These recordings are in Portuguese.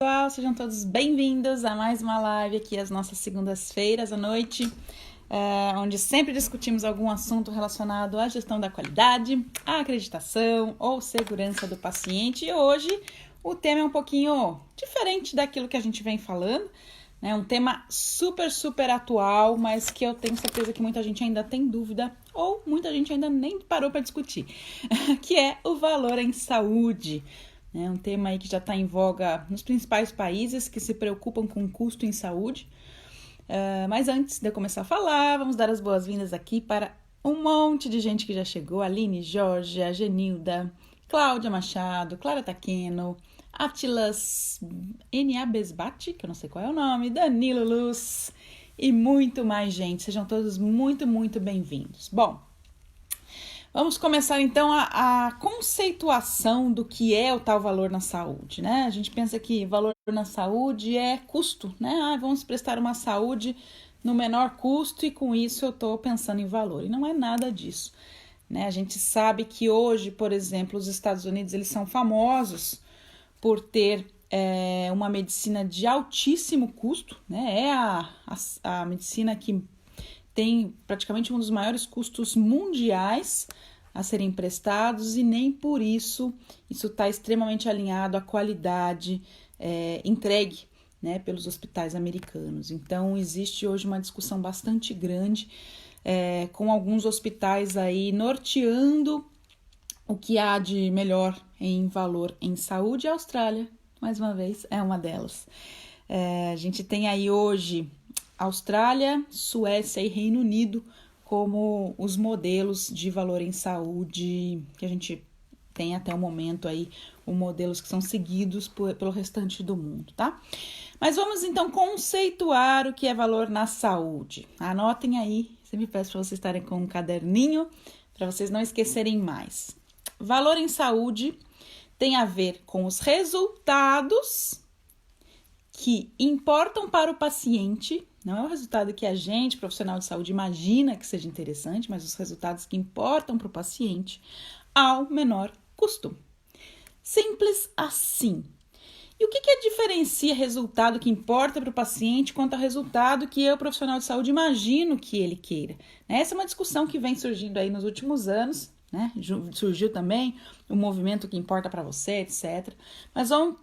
Pessoal, sejam todos bem-vindos a mais uma live aqui às nossas segundas-feiras à noite, onde sempre discutimos algum assunto relacionado à gestão da qualidade, à acreditação ou segurança do paciente. E hoje o tema é um pouquinho diferente daquilo que a gente vem falando, né? Um tema super atual, mas que eu tenho certeza que muita gente ainda tem dúvida ou muita gente ainda nem parou para discutir, que é o valor em saúde. É um tema aí que já está em voga nos principais países que se preocupam com o custo em saúde. Mas antes de eu começar a falar, vamos dar as boas-vindas aqui para um monte de gente que já chegou. Aline, Jorge, Genilda, Cláudia Machado, Clara Taqueno, Atlas N.A. Besbate, que eu não sei qual é o nome, Danilo Luz e muito mais gente. Sejam todos muito bem-vindos. Bom, vamos começar então a conceituação do que é o tal valor na saúde, né? A gente pensa que valor na saúde é custo, né? Vamos prestar uma saúde no menor custo e com isso eu estou pensando em valor. E não é nada disso, né? A gente sabe que hoje, por exemplo, os Estados Unidos, eles são famosos por ter uma medicina de altíssimo custo, né? É a medicina que tem praticamente um dos maiores custos mundiais a serem prestados e nem por isso está extremamente alinhado à qualidade entregue, né, pelos hospitais americanos. Então, existe hoje uma discussão bastante grande com alguns hospitais aí norteando o que há de melhor em valor em saúde. A Austrália, mais uma vez, é uma delas. A gente tem aí hoje Austrália, Suécia e Reino Unido como os modelos de valor em saúde que a gente tem até o momento aí, os modelos que são seguidos pelo restante do mundo, tá? Mas vamos então conceituar o que é valor na saúde. Anotem aí, sempre peço para vocês estarem com um caderninho, para vocês não esquecerem mais. Valor em saúde tem a ver com os resultados que importam para o paciente. Não é o resultado que a gente, profissional de saúde, imagina que seja interessante, mas os resultados que importam para o paciente ao menor custo. Simples assim. E o que diferencia resultado que importa para o paciente quanto ao resultado que eu, profissional de saúde, imagino que ele queira? Essa é uma discussão que vem surgindo aí nos últimos anos, né? Surgiu também o movimento que importa para você, etc. Mas vamos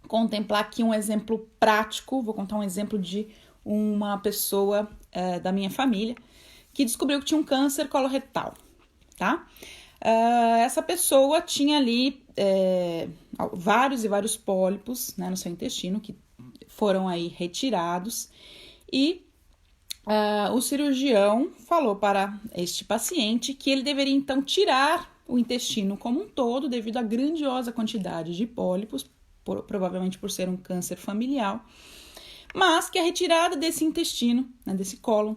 contemplar aqui um exemplo prático. Vou contar um exemplo de uma pessoa da minha família que descobriu que tinha um câncer coloretal, tá? Essa pessoa tinha ali vários pólipos, né, no seu intestino que foram aí retirados e o cirurgião falou para este paciente que ele deveria então tirar o intestino como um todo devido à grandiosa quantidade de pólipos, provavelmente por ser um câncer familiar, mas que a retirada desse intestino, né, desse cólon,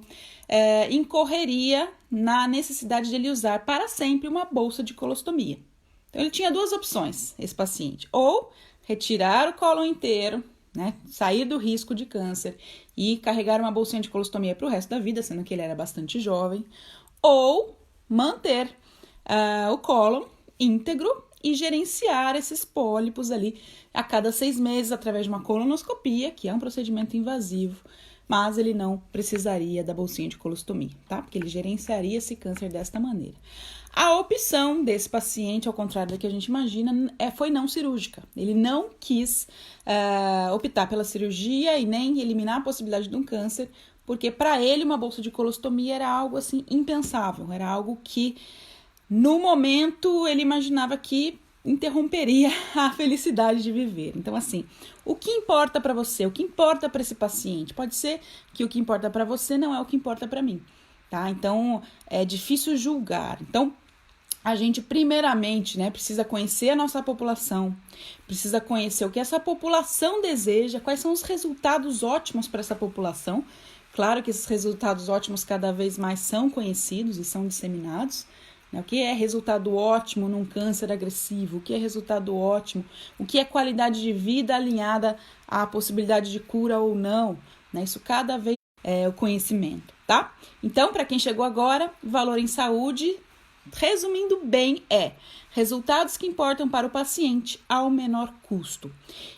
incorreria na necessidade de ele usar para sempre uma bolsa de colostomia. Então, ele tinha duas opções, esse paciente: ou retirar o cólon inteiro, né, sair do risco de câncer e carregar uma bolsinha de colostomia para o resto da vida, sendo que ele era bastante jovem, ou manter o cólon íntegro e gerenciar esses pólipos ali a cada 6 meses através de uma colonoscopia, que é um procedimento invasivo, mas ele não precisaria da bolsinha de colostomia, tá? Porque ele gerenciaria esse câncer desta maneira. A opção desse paciente, ao contrário da que a gente imagina, foi não cirúrgica. Ele não quis optar pela cirurgia e nem eliminar a possibilidade de um câncer, porque para ele uma bolsa de colostomia era algo assim impensável, era algo que no momento ele imaginava que interromperia a felicidade de viver. Então, assim, o que importa para você, o que importa para esse paciente? Pode ser que o que importa para você não é o que importa para mim, tá? Então, é difícil julgar. Então, a gente primeiramente, né, precisa conhecer a nossa população, precisa conhecer o que essa população deseja, quais são os resultados ótimos para essa população. Claro que esses resultados ótimos cada vez mais são conhecidos e são disseminados. O que é resultado ótimo num câncer agressivo? O que é resultado ótimo? O que é qualidade de vida alinhada à possibilidade de cura ou não? Isso cada vez é o conhecimento, tá? Então, para quem chegou agora, valor em saúde Resumindo bem, resultados que importam para o paciente ao menor custo.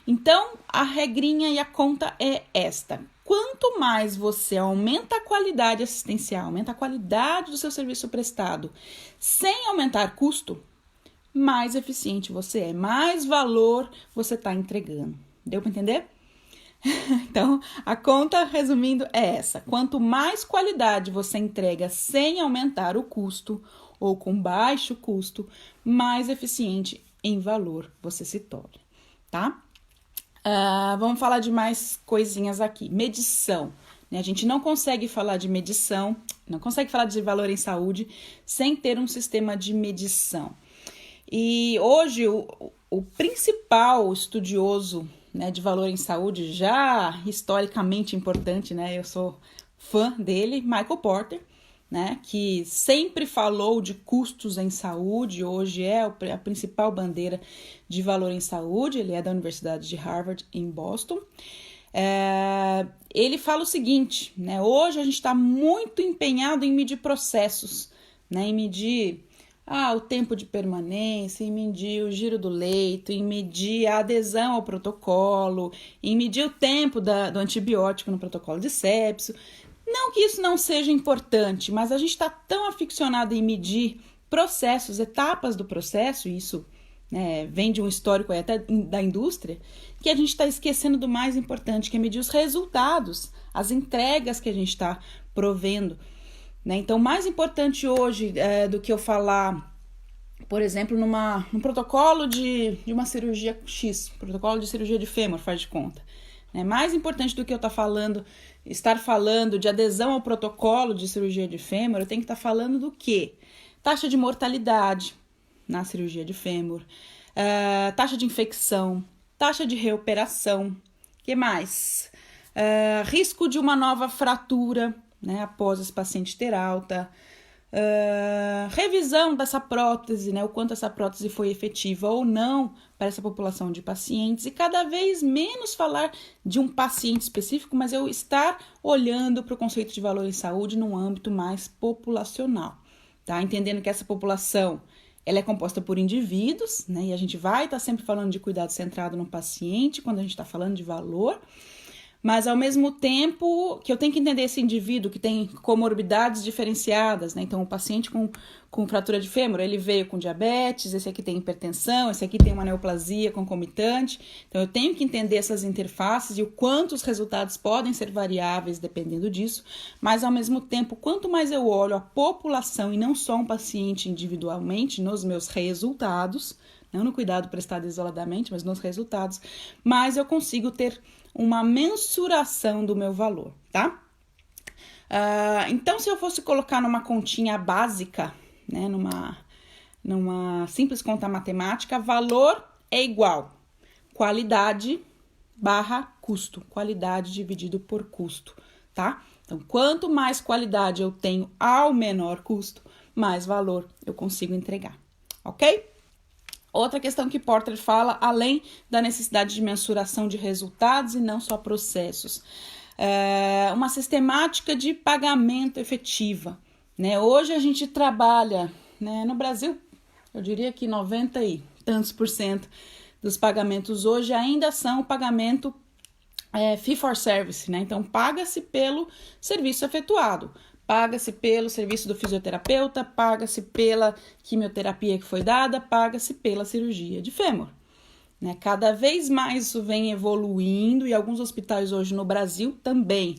Então, a regrinha e a conta é esta. Quanto mais você aumenta a qualidade assistencial, aumenta a qualidade do seu serviço prestado, sem aumentar custo, mais eficiente você é, mais valor você está entregando. Deu para entender? Então, a conta, resumindo, é essa. Quanto mais qualidade você entrega sem aumentar o custo ou com baixo custo, mais eficiente em valor você se torna, tá? Vamos falar de mais coisinhas aqui. Medição. Né? A gente não consegue falar de medição, não consegue falar de valor em saúde sem ter um sistema de medição. E hoje o principal estudioso, né, de valor em saúde, já historicamente importante, né, eu sou fã dele, Michael Porter, né, que sempre falou de custos em saúde, hoje é a principal bandeira de valor em saúde, ele é da Universidade de Harvard, em Boston. Ele fala o seguinte, né, hoje a gente está muito empenhado em medir processos, né, em medir o tempo de permanência, em medir o giro do leito, em medir a adesão ao protocolo, em medir o tempo do antibiótico no protocolo de sepso. Não que isso não seja importante, mas a gente está tão aficionado em medir processos, etapas do processo, isso, né, vem de um histórico até da indústria, que a gente está esquecendo do mais importante, que é medir os resultados, as entregas que a gente está provendo. Né? Então, mais importante hoje do que eu falar, por exemplo, num protocolo de uma cirurgia X, protocolo de cirurgia de fêmur, faz de conta. Né? Mais importante do que eu estar falando de adesão ao protocolo de cirurgia de fêmur, eu tenho que estar falando do quê? Taxa de mortalidade na cirurgia de fêmur, taxa de infecção, taxa de reoperação, que mais? Risco de uma nova fratura, né, após esse paciente ter alta, revisão dessa prótese, né, o quanto essa prótese foi efetiva ou não para essa população de pacientes, e cada vez menos falar de um paciente específico, mas eu estar olhando para o conceito de valor em saúde num âmbito mais populacional, tá? Entendendo que essa população ela é composta por indivíduos, né, e a gente vai estar sempre falando de cuidado centrado no paciente quando a gente está falando de valor. Mas, ao mesmo tempo, que eu tenho que entender esse indivíduo que tem comorbidades diferenciadas, né? Então, o paciente com fratura de fêmur, ele veio com diabetes, esse aqui tem hipertensão, esse aqui tem uma neoplasia concomitante. Então, eu tenho que entender essas interfaces e o quanto os resultados podem ser variáveis dependendo disso. Mas, ao mesmo tempo, quanto mais eu olho a população e não só um paciente individualmente nos meus resultados, não no cuidado prestado isoladamente, mas nos resultados, mais eu consigo ter uma mensuração do meu valor, tá? Então, se eu fosse colocar numa continha básica, né, numa simples conta matemática, valor é igual qualidade barra custo, qualidade dividido por custo, tá? Então, quanto mais qualidade eu tenho ao menor custo, mais valor eu consigo entregar, ok? Outra questão que Porter fala, além da necessidade de mensuração de resultados e não só processos, uma sistemática de pagamento efetiva. Né? Hoje a gente trabalha, né, no Brasil, eu diria que 90 e tantos % dos pagamentos hoje ainda são o pagamento fee for service, né? Então paga-se pelo serviço efetuado. Paga-se pelo serviço do fisioterapeuta, paga-se pela quimioterapia que foi dada, paga-se pela cirurgia de fêmur. Né? Cada vez mais isso vem evoluindo e alguns hospitais hoje no Brasil também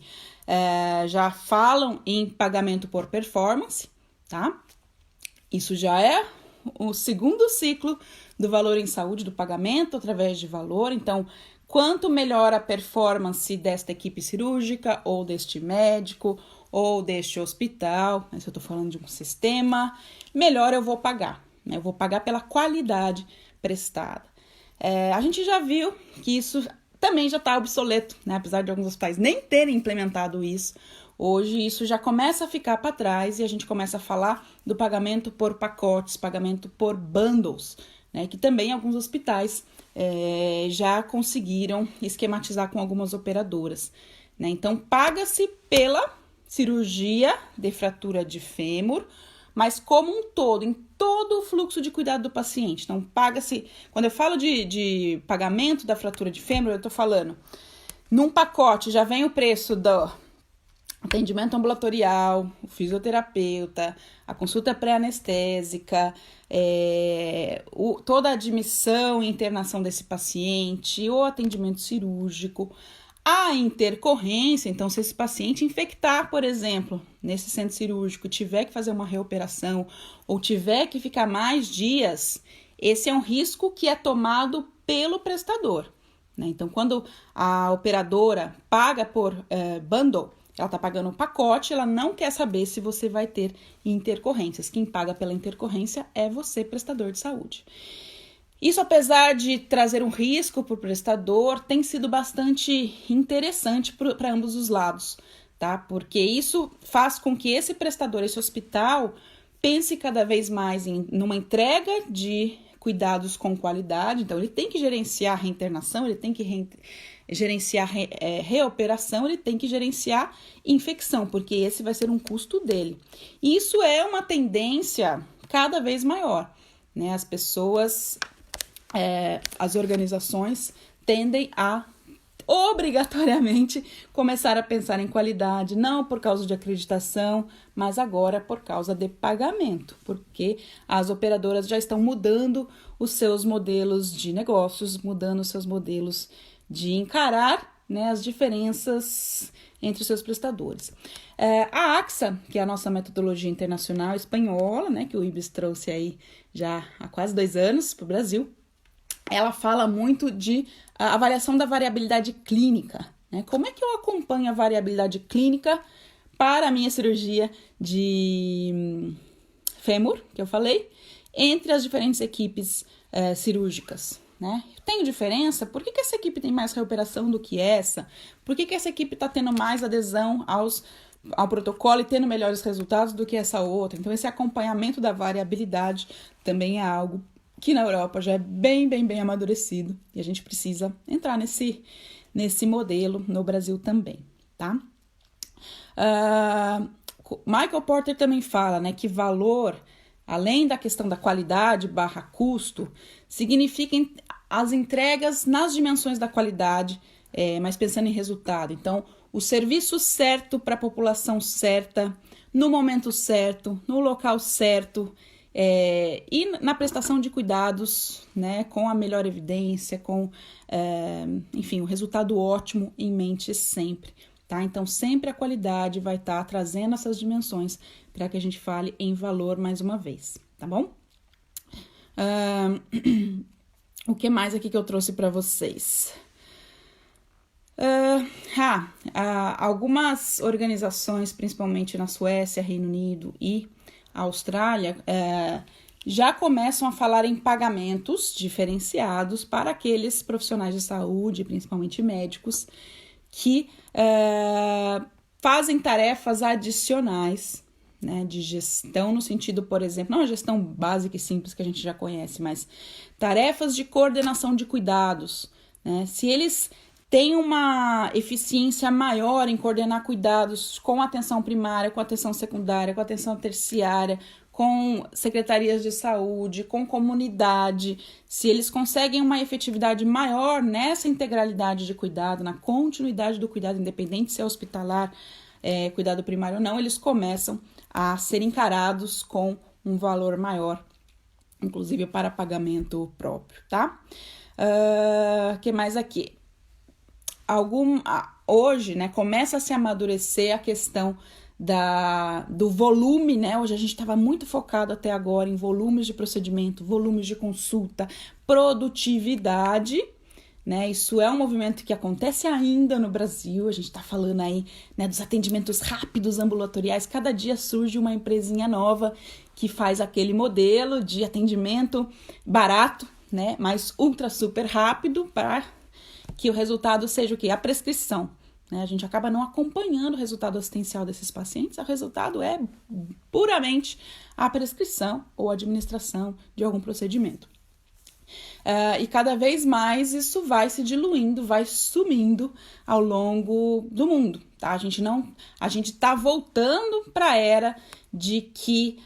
já falam em pagamento por performance, tá? Isso já é o segundo ciclo do valor em saúde, do pagamento através de valor. Então, quanto melhor a performance desta equipe cirúrgica ou deste médico ou deste hospital, se eu estou falando de um sistema, melhor eu vou pagar. Né? Eu vou pagar pela qualidade prestada. A gente já viu que isso também já está obsoleto, né? Apesar de alguns hospitais nem terem implementado isso. Hoje isso já começa a ficar para trás e a gente começa a falar do pagamento por pacotes, pagamento por bundles, né? Que também alguns hospitais já conseguiram esquematizar com algumas operadoras. Né? Então, paga-se pela cirurgia de fratura de fêmur mas como um todo, em todo o fluxo de cuidado do paciente. Então, paga-se... Quando eu falo de pagamento da fratura de fêmur, eu estou falando, num pacote já vem o preço do atendimento ambulatorial, o fisioterapeuta, a consulta pré-anestésica, toda a admissão e internação desse paciente, o atendimento cirúrgico, a intercorrência. Então, se esse paciente infectar, por exemplo, nesse centro cirúrgico, tiver que fazer uma reoperação ou tiver que ficar mais dias, esse é um risco que é tomado pelo prestador, né? Então, quando a operadora paga por bundle, ela está pagando um pacote, ela não quer saber se você vai ter intercorrências. Quem paga pela intercorrência é você, prestador de saúde. Isso, apesar de trazer um risco para o prestador, tem sido bastante interessante para ambos os lados, tá? Porque isso faz com que esse prestador, esse hospital, pense cada vez mais numa entrega de cuidados com qualidade. Então, ele tem que gerenciar a reinternação, ele tem que gerenciar reoperação, ele tem que gerenciar infecção, porque esse vai ser um custo dele. E isso é uma tendência cada vez maior, né? As pessoas, as organizações tendem a obrigatoriamente começar a pensar em qualidade, não por causa de acreditação, mas agora por causa de pagamento, porque as operadoras já estão mudando os seus modelos de negócios, mudando os seus modelos de encarar, né, as diferenças entre os seus prestadores. A AXA, que é a nossa metodologia internacional espanhola, né, que o IBS trouxe aí já há quase 2 anos para o Brasil, ela fala muito de avaliação da variabilidade clínica, né? Como é que eu acompanho a variabilidade clínica para a minha cirurgia de fêmur, que eu falei, entre as diferentes equipes cirúrgicas, né? Tem diferença? Por que essa equipe tem mais reoperação do que essa? Por que essa equipe está tendo mais adesão ao protocolo e tendo melhores resultados do que essa outra? Então, esse acompanhamento da variabilidade também é algo que na Europa já é bem amadurecido e a gente precisa entrar nesse modelo no Brasil também, tá? Michael Porter também fala, né, que valor, além da questão da qualidade / custo, significa as entregas nas dimensões da qualidade, mas pensando em resultado. Então, o serviço certo para a população certa, no momento certo, no local certo, e na prestação de cuidados, né, com a melhor evidência, com, enfim, o resultado ótimo em mente sempre, tá? Então, sempre a qualidade vai estar trazendo essas dimensões para que a gente fale em valor mais uma vez, tá bom? O que mais aqui que eu trouxe para vocês? Algumas organizações, principalmente na Suécia, Reino Unido e Austrália, já começam a falar em pagamentos diferenciados para aqueles profissionais de saúde, principalmente médicos, que fazem tarefas adicionais, né, de gestão no sentido, por exemplo, não a gestão básica e simples que a gente já conhece, mas tarefas de coordenação de cuidados, né? Se eles têm uma eficiência maior em coordenar cuidados com atenção primária, com atenção secundária, com atenção terciária, com secretarias de saúde, com comunidade, se eles conseguem uma efetividade maior nessa integralidade de cuidado, na continuidade do cuidado, independente se é hospitalar, cuidado primário ou não, eles começam a ser encarados com um valor maior, inclusive para pagamento próprio, tá? Que mais aqui? Hoje, né, começa a se amadurecer a questão do volume, né? Hoje a gente estava muito focado até agora em volumes de procedimento, volumes de consulta, produtividade, né? Isso é um movimento que acontece ainda no Brasil. A gente está falando aí, né, dos atendimentos rápidos ambulatoriais. Cada dia surge uma empresinha nova que faz aquele modelo de atendimento barato, né, mas ultra super rápido para que o resultado seja o quê? A prescrição, né? A gente acaba não acompanhando o resultado assistencial desses pacientes. O resultado é puramente a prescrição ou administração de algum procedimento. E cada vez mais isso vai se diluindo, vai sumindo ao longo do mundo, tá? A gente está voltando para a era de que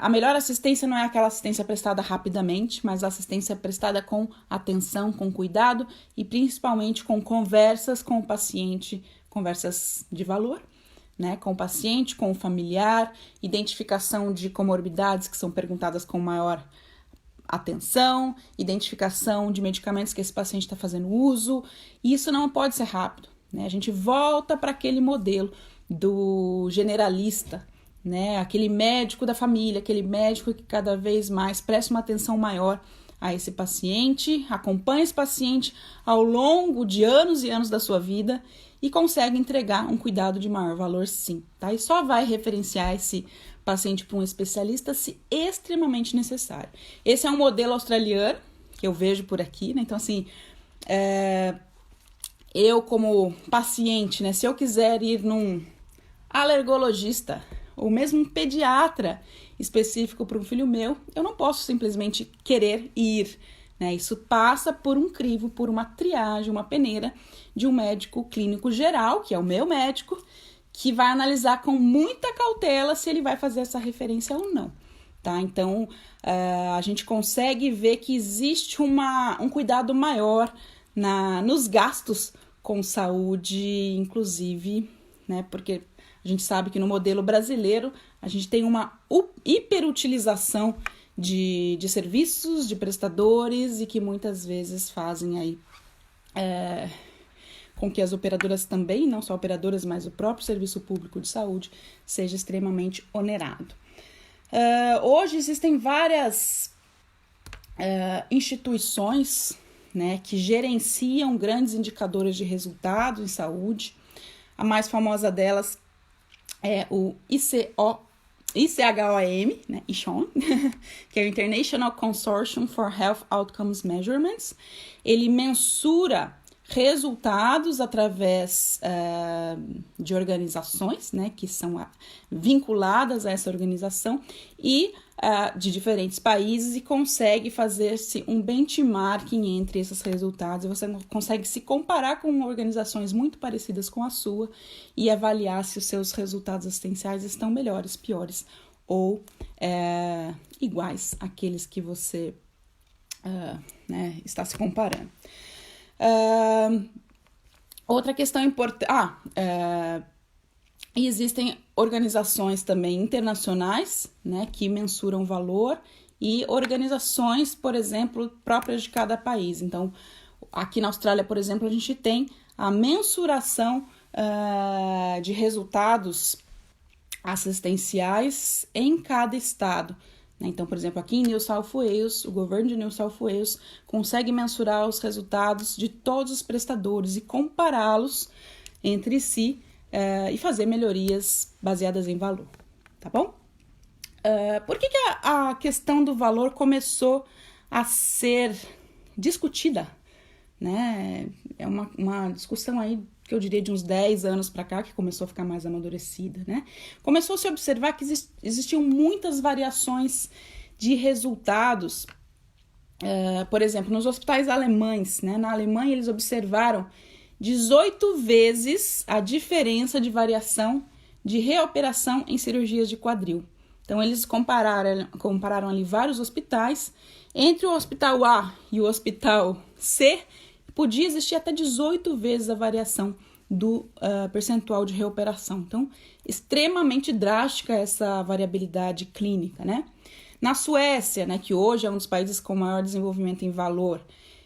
a melhor assistência não é aquela assistência prestada rapidamente, mas a assistência prestada com atenção, com cuidado e principalmente com conversas com o paciente, conversas de valor, né? Com o paciente, com o familiar, identificação de comorbidades que são perguntadas com maior atenção, identificação de medicamentos que esse paciente está fazendo uso, e isso não pode ser rápido, né? A gente volta para aquele modelo do generalista, né? Aquele médico da família, aquele médico que cada vez mais presta uma atenção maior a esse paciente, acompanha esse paciente ao longo de anos e anos da sua vida e consegue entregar um cuidado de maior valor, sim, tá? E só vai referenciar esse paciente para um especialista se extremamente necessário. Esse é um modelo australiano que eu vejo por aqui, né? Então, assim, eu como paciente, né? Se eu quiser ir num alergologista ou mesmo um pediatra específico para um filho meu, eu não posso simplesmente querer ir, né? Isso passa por um crivo, por uma triagem, uma peneira de um médico clínico geral, que é o meu médico, que vai analisar com muita cautela se ele vai fazer essa referência ou não, tá? Então, a gente consegue ver que existe um cuidado maior nos gastos com saúde, inclusive, né? Porque a gente sabe que no modelo brasileiro a gente tem uma hiperutilização de serviços, de prestadores e que muitas vezes fazem aí com que as operadoras também, não só operadoras, mas o próprio serviço público de saúde seja extremamente onerado. Hoje existem várias instituições, né, que gerenciam grandes indicadores de resultados em saúde. A mais famosa delas é o ICHOM, né, ICHOM, que é o International Consortium for Health Outcomes Measurements. Ele mensura resultados através de organizações, né, que são vinculadas a essa organização e de diferentes países e consegue fazer-se um benchmarking entre esses resultados. Você consegue se comparar com organizações muito parecidas com a sua e avaliar se os seus resultados assistenciais estão melhores, piores ou iguais àqueles que você né, está se comparando. Outra questão importante... existem organizações também internacionais, né, que mensuram valor e organizações, por exemplo, próprias de cada país. Então, aqui na Austrália, por exemplo, a gente tem a mensuração de resultados assistenciais em cada estado. Então, por exemplo, aqui em New South Wales, o governo de New South Wales consegue mensurar os resultados de todos os prestadores e compará-los entre si e fazer melhorias baseadas em valor, tá bom? Por que a questão do valor começou a ser discutida, né? É uma discussão aí que eu diria de uns 10 anos para cá, que começou a ficar mais amadurecida, né? Começou a se observar que existiam muitas variações de resultados. Por exemplo, nos hospitais alemães, né? Na Alemanha eles observaram 18 vezes a diferença de variação de reoperação em cirurgias de quadril. Então, eles compararam ali vários hospitais. Entre o hospital A e o hospital C, podia existir até 18 vezes a variação do percentual de reoperação. Então, extremamente drástica essa variabilidade clínica, né? Na Suécia, né, que hoje é um dos países com maior desenvolvimento em valor,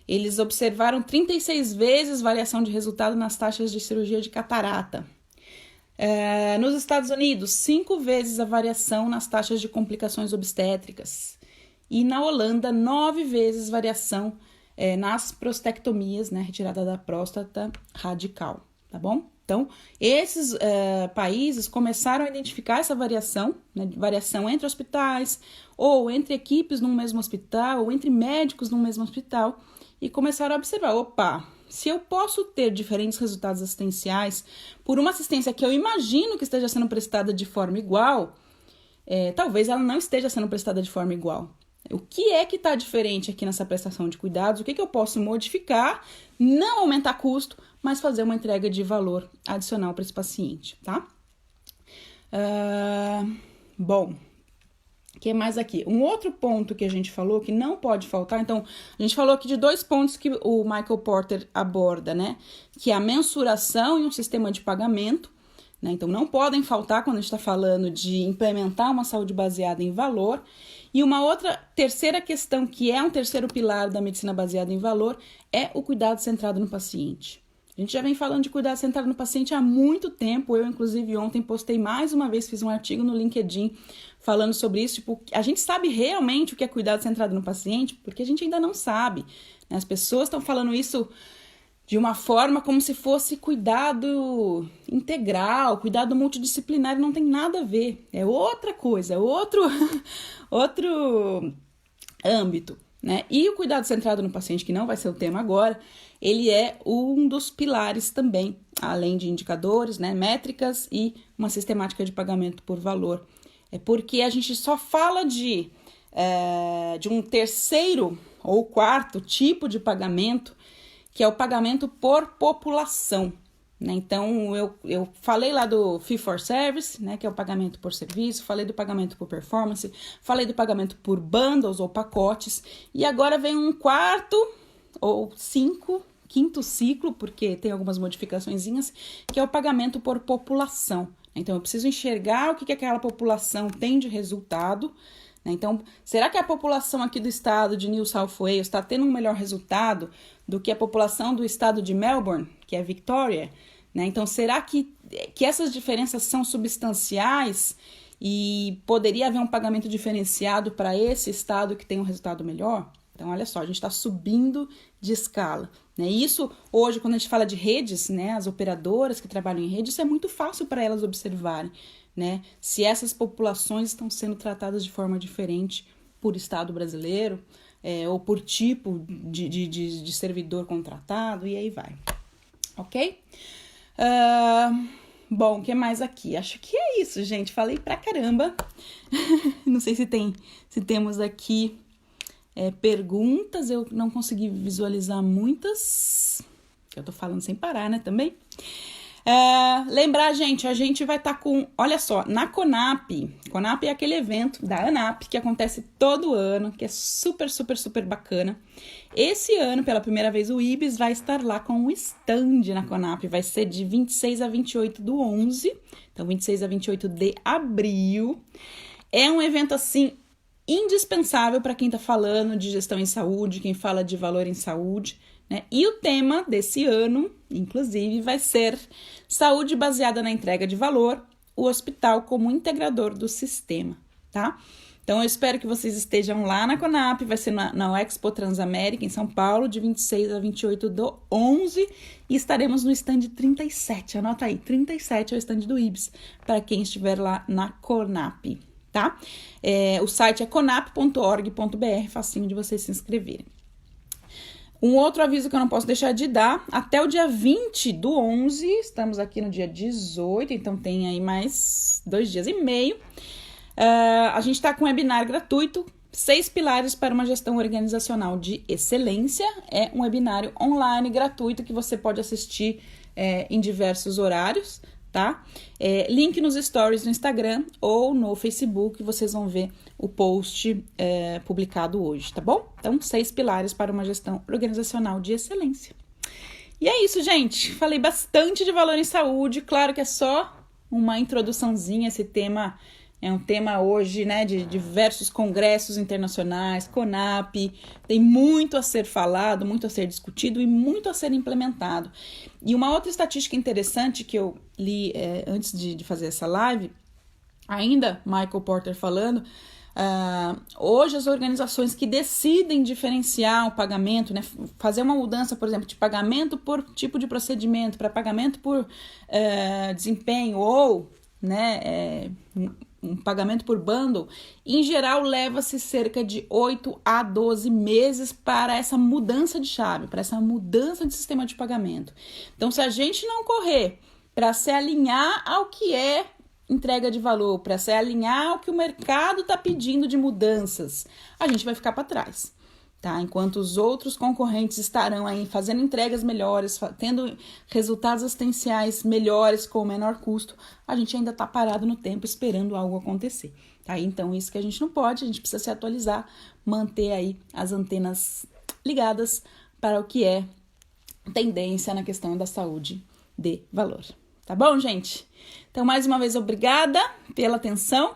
eles observaram 36 vezes variação de resultado nas taxas de cirurgia de catarata. Nos Estados Unidos, 5 vezes a variação nas taxas de complicações obstétricas. E na Holanda, 9 vezes variação nas prostectomias, né, retirada da próstata radical, tá bom? Então, esses países começaram a identificar essa variação, né, variação entre hospitais, ou entre equipes num mesmo hospital, ou entre médicos num mesmo hospital, e começaram a observar, opa, se eu posso ter diferentes resultados assistenciais por uma assistência que eu imagino que esteja sendo prestada de forma igual, talvez ela não esteja sendo prestada de forma igual. O que é que está diferente aqui nessa prestação de cuidados? O que eu posso modificar, não aumentar custo, mas fazer uma entrega de valor adicional para esse paciente, tá? Bom, o que mais aqui? Um outro ponto que a gente falou que não pode faltar, então, a gente falou aqui de 2 pontos que o Michael Porter aborda, né? Que é a mensuração e um sistema de pagamento, né? Então, não podem faltar quando a gente está falando de implementar uma saúde baseada em valor. E uma outra terceira questão, que é um terceiro pilar da medicina baseada em valor, é o cuidado centrado no paciente. A gente já vem falando de cuidado centrado no paciente há muito tempo. Eu, inclusive, ontem postei mais uma vez, fiz um artigo no LinkedIn falando sobre isso. Tipo, a gente sabe realmente o que é cuidado centrado no paciente, porque a gente ainda não sabe, né? As pessoas estão falando isso de uma forma como se fosse cuidado integral, cuidado multidisciplinar, não tem nada a ver. É outra coisa, é outro âmbito, né? E o cuidado centrado no paciente, que não vai ser o tema agora, ele é um dos pilares também, além de indicadores, né, métricas e uma sistemática de pagamento por valor. É porque a gente só fala de um terceiro ou quarto tipo de pagamento, que é o pagamento por população, né? Então, eu falei lá do Fee for Service, né, que é o pagamento por serviço, falei do pagamento por performance, falei do pagamento por bundles ou pacotes, e agora vem um quarto ou quinto ciclo, porque tem algumas modificaçõezinhas, que é o pagamento por população. Então, eu preciso enxergar o que aquela população tem de resultado, né? Então, será que a população aqui do estado de New South Wales está tendo um melhor resultado do que a população do estado de Melbourne, que é Victoria, né? Então, será que essas diferenças são substanciais e poderia haver um pagamento diferenciado para esse estado que tem um resultado melhor? Então, olha só, a gente está subindo de escala, né? Isso, hoje, quando a gente fala de redes, né, as operadoras que trabalham em redes, isso é muito fácil para elas observarem, né, se essas populações estão sendo tratadas de forma diferente por estado brasileiro, ou por tipo de servidor contratado, e aí vai, ok? Bom, o que mais aqui? Acho que é isso, gente, falei pra caramba. Não sei se temos aqui perguntas, eu não consegui visualizar muitas, eu tô falando sem parar, né, também. Lembrar, gente, a gente vai estar com, olha só, na CONAP é aquele evento da ANAP que acontece todo ano, que é super, super, super bacana. Esse ano, pela primeira vez, o IBS vai estar lá com um stand na CONAP, vai ser de 26 a 28 do 11, então 26 a 28 de abril. É um evento, assim, indispensável para quem está falando de gestão em saúde, quem fala de valor em saúde, né? E o tema desse ano, inclusive, vai ser saúde baseada na entrega de valor, o hospital como integrador do sistema, tá? Então, eu espero que vocês estejam lá na CONAP, vai ser na Expo Transamérica, em São Paulo, de 26 a 28 do 11, e estaremos no stand 37, anota aí, 37 é o stand do IBS, para quem estiver lá na CONAP, tá? O site é conap.org.br, facinho de vocês se inscreverem. Um outro aviso que eu não posso deixar de dar, até o dia 20 do 11, estamos aqui no dia 18, então tem aí mais 2 dias e meio, a gente está com um webinar gratuito, 6 pilares para uma gestão organizacional de excelência. É um webinário online gratuito que você pode assistir em diversos horários, tá? Link nos stories no Instagram ou no Facebook, vocês vão ver o post publicado hoje, tá bom? Então, 6 pilares para uma gestão organizacional de excelência. E é isso, gente. Falei bastante de valor em saúde. Claro que é só uma introduçãozinha. Esse tema é um tema hoje, né, de diversos congressos internacionais, CONAP. Tem muito a ser falado, muito a ser discutido e muito a ser implementado. E uma outra estatística interessante que eu li antes de fazer essa live, ainda Michael Porter falando, hoje as organizações que decidem diferenciar o pagamento, né, fazer uma mudança, por exemplo, de pagamento por tipo de procedimento para pagamento por desempenho ou, né, um pagamento por bundle, em geral leva-se cerca de 8 a 12 meses para essa mudança de chave, para essa mudança de sistema de pagamento. Então, se a gente não correr para se alinhar ao que é entrega de valor, para se alinhar ao que o mercado está pedindo de mudanças, a gente vai ficar para trás. Tá? Enquanto os outros concorrentes estarão aí fazendo entregas melhores, tendo resultados assistenciais melhores com menor custo, a gente ainda está parado no tempo esperando algo acontecer. Tá? Então, isso que a gente não pode, a gente precisa se atualizar, manter aí as antenas ligadas para o que é tendência na questão da saúde de valor. Tá bom, gente? Então, mais uma vez, obrigada pela atenção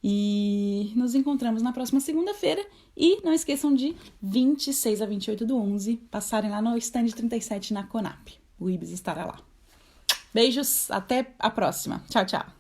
e nos encontramos na próxima segunda-feira. E não esqueçam de 26 a 28/11 passarem lá no stand 37 na Conap. O Ibis estará lá. Beijos, até a próxima. Tchau, tchau.